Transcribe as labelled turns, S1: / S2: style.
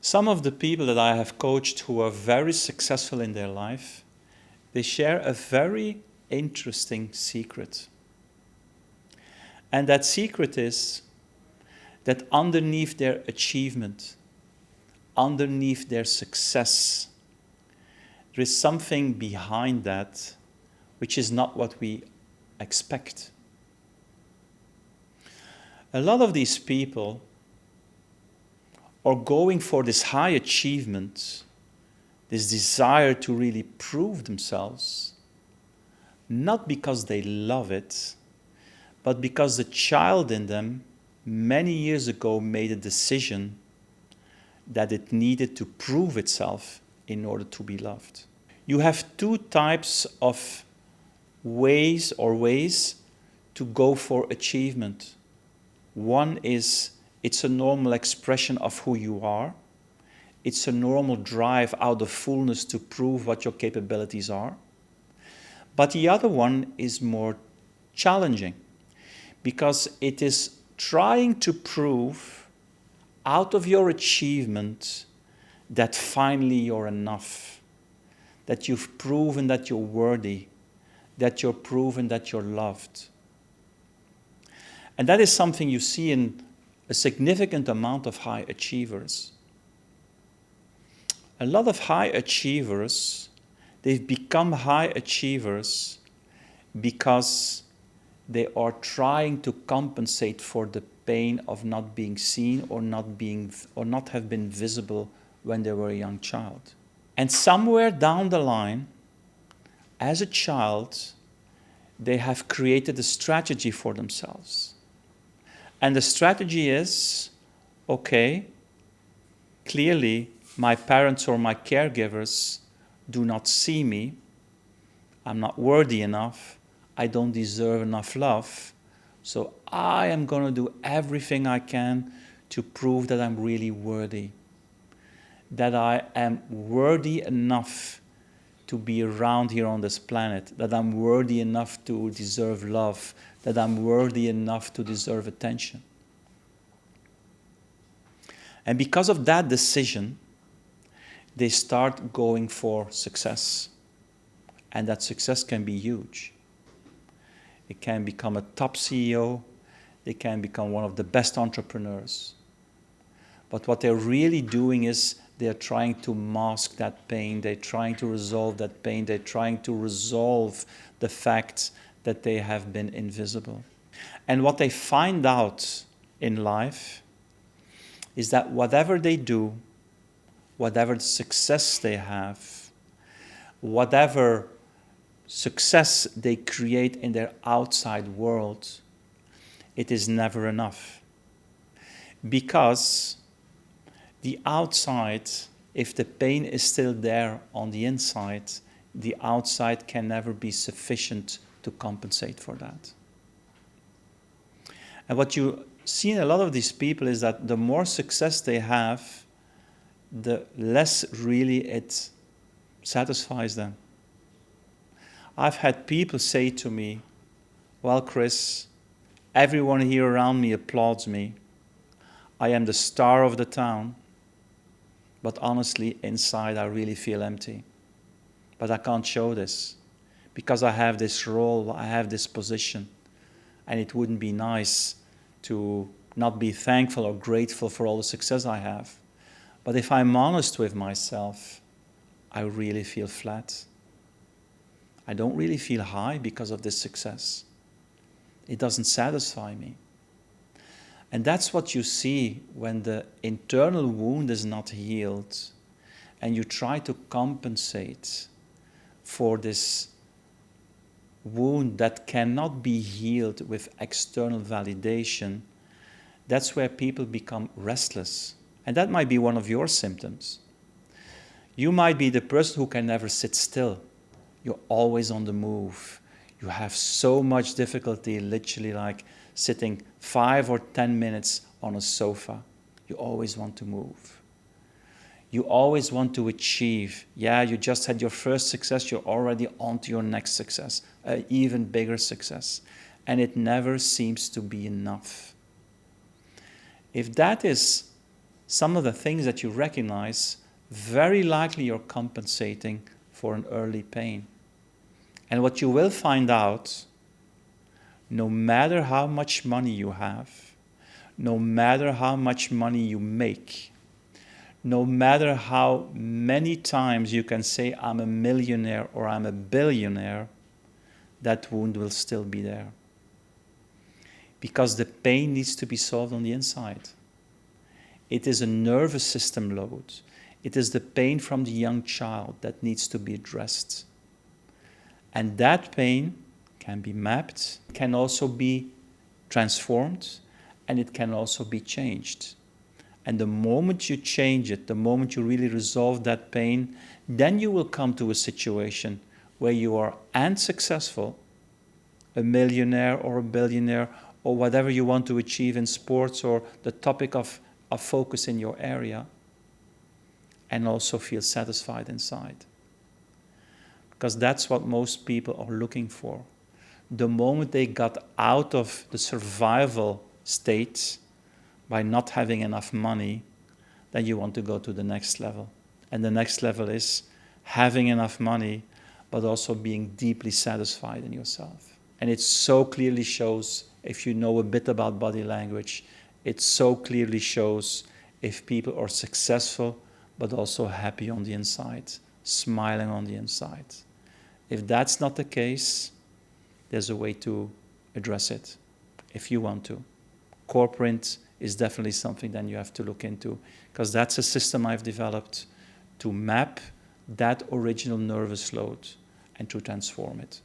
S1: Some of the people that I have coached who are very successful in their life, they share a very interesting secret. And that secret is that underneath their achievement, underneath their success, there is something behind that which is not what we expect. A lot of these people are going for this high achievement, this desire to really prove themselves, not because they love it, but because the child in them many years ago made a decision that it needed to prove itself in order to be loved. You have two types of ways to go for achievement. One is it's a normal expression of who you are. It's a normal drive out of fullness to prove what your capabilities are. But the other one is more challenging because it is trying to prove out of your achievement that finally you're enough, that you've proven that you're worthy, that you're proven that you're loved. And that is something you see in a significant amount of high achievers. A lot of high achievers, they've become high achievers because they are trying to compensate for the pain of not being seen or not have been visible when they were a young child. And somewhere down the line, as a child, they have created a strategy for themselves. And the strategy is, okay, clearly my parents or my caregivers do not see me. I'm not worthy enough. I don't deserve enough love. So I am going to do everything I can to prove that I'm really worthy. That I am worthy enough to be around here on this planet. That I'm worthy enough to deserve love. That I'm worthy enough to deserve attention. And because of that decision, they start going for success. And that success can be huge. They can become a top CEO. They can become one of the best entrepreneurs. But what they're really doing is they're trying to mask that pain. They're trying to resolve that pain. They're trying to resolve the fact that they have been invisible. And what they find out in life is that whatever they do, whatever success they have, whatever success they create in their outside world, it is never enough. Because the outside, if the pain is still there on the inside, the outside can never be sufficient to compensate for that. And what you see in a lot of these people is that the more success they have, the less really it satisfies them. I've had people say to me, well, Chris, everyone here around me applauds me. I am the star of the town. But honestly, inside I really feel empty. But I can't show this because I have this role, I have this position. And it wouldn't be nice to not be thankful or grateful for all the success I have. But if I'm honest with myself, I really feel flat. I don't really feel high because of this success. It doesn't satisfy me. And that's what you see when the internal wound is not healed and you try to compensate for this wound that cannot be healed with external validation. That's where people become restless. And that might be one of your symptoms. You might be the person who can never sit still. You're always on the move. You have so much difficulty, literally like sitting 5 or 10 minutes on a sofa. You always want to move. You always want to achieve. Yeah, you just had your first success, you're already on to your next success, an even bigger success. And it never seems to be enough. If that is some of the things that you recognize, very likely you're compensating for an early pain. And what you will find out, no matter how much money you have, no matter how much money you make, no matter how many times you can say, I'm a millionaire or I'm a billionaire, that wound will still be there. Because the pain needs to be solved on the inside. It is a nervous system load. It is the pain from the young child that needs to be addressed. And that pain can be mapped, can also be transformed, and it can also be changed. And the moment you change it, the moment you really resolve that pain, then you will come to a situation where you are and successful, a millionaire or a billionaire, or whatever you want to achieve in sports or the topic of focus in your area, and also feel satisfied inside. Because that's what most people are looking for. The moment they got out of the survival state by not having enough money, then you want to go to the next level. And the next level is having enough money, but also being deeply satisfied in yourself. And it so clearly shows, if you know a bit about body language, it so clearly shows if people are successful, but also happy on the inside, smiling on the inside. If that's not the case, there's a way to address it, if you want to. Corporate is definitely something that you have to look into, because that's a system I've developed to map that original nervous load and to transform it.